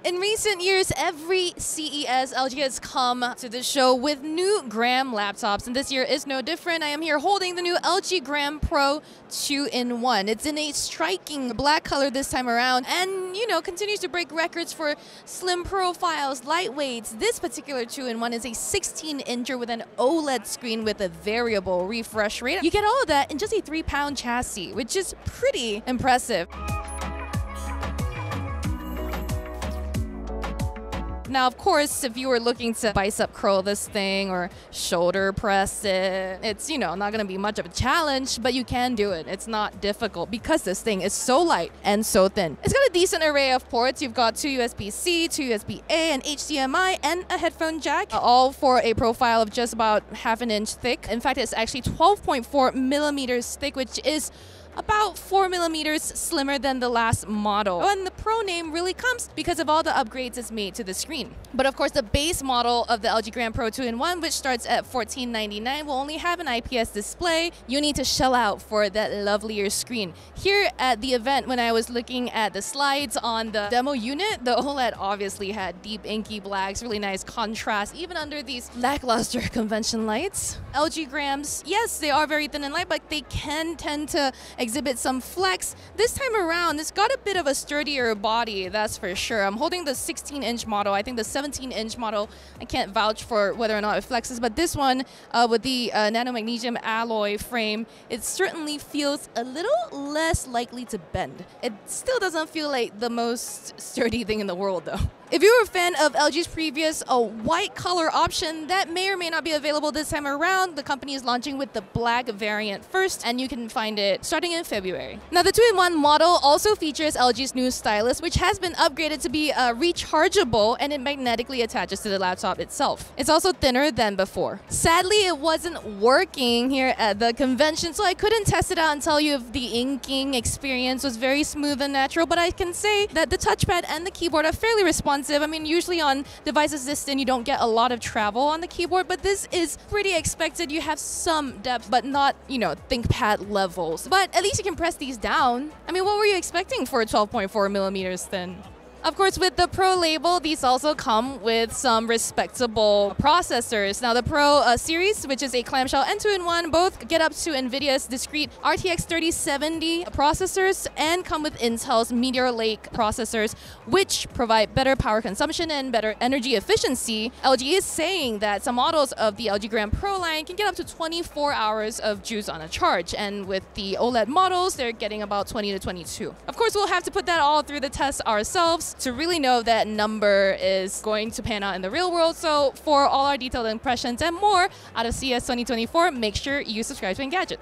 In recent years, every CES, LG has come to the show with new Gram laptops, and this year is no different. I am here holding the new LG Gram Pro 2-in-1. It's in a striking black color this time around, and continues to break records for slim profiles, lightweights. This particular 2-in-1 is a 16-incher with an OLED screen with a variable refresh rate. You get all of that in just a 3-pound chassis, which is pretty impressive. Now, of course, if you were looking to bicep curl this thing or shoulder press it, it's, not going to be much of a challenge, but you can do it. It's not difficult because this thing is so light and so thin. It's got a decent array of ports. You've got 2 USB-C, 2 USB-A, an HDMI, and a headphone jack, all for a profile of just about ½ an inch thick. In fact, it's actually 12.4 millimeters thick, which is about 4 millimeters slimmer than the last model. Oh, and the Pro name really comes because of all the upgrades it's made to the screen. But of course, the base model of the LG Gram Pro 2-in-1, which starts at $1499, will only have an IPS display. You need to shell out for that lovelier screen. Here at the event, when I was looking at the slides on the demo unit, the OLED obviously had deep inky blacks, really nice contrast, even under these lackluster convention lights. LG Grams, yes, they are very thin and light, but they can tend to exhibit some flex. This time around, it's got a bit of a sturdier body, that's for sure. I'm holding the 16-inch model. I think the 17-inch model, I can't vouch for whether or not it flexes, but this one with the nano-magnesium alloy frame, it certainly feels a little less likely to bend. It still doesn't feel like the most sturdy thing in the world, though. If you were a fan of LG's previous white color option, that may or may not be available this time around. The company is launching with the black variant first, and you can find it starting in February. Now, the 2-in-1 model also features LG's new stylus, which has been upgraded to be rechargeable, and it magnetically attaches to the laptop itself. It's also thinner than before. Sadly, it wasn't working here at the convention, so I couldn't test it out and tell you if the inking experience was very smooth and natural, but I can say that the touchpad and the keyboard are fairly responsive. I mean, usually on devices this thin, you don't get a lot of travel on the keyboard, but this is pretty expected. You have some depth, but not, ThinkPad levels. But at least you can press these down. I mean, what were you expecting for 12.4 millimeters thin? Of course, with the Pro label, these also come with some respectable processors. Now, the Pro series, which is a clamshell and 2-in-1, both get up to NVIDIA's discrete RTX 3070 processors and come with Intel's Meteor Lake processors, which provide better power consumption and better energy efficiency. LG is saying that some models of the LG Gram Pro line can get up to 24 hours of juice on a charge, and with the OLED models, they're getting about 20 to 22. Of course, we'll have to put that all through the test ourselves to really know that number is going to pan out in the real world. So for all our detailed impressions and more out of CES 2024, make sure you subscribe to Engadget.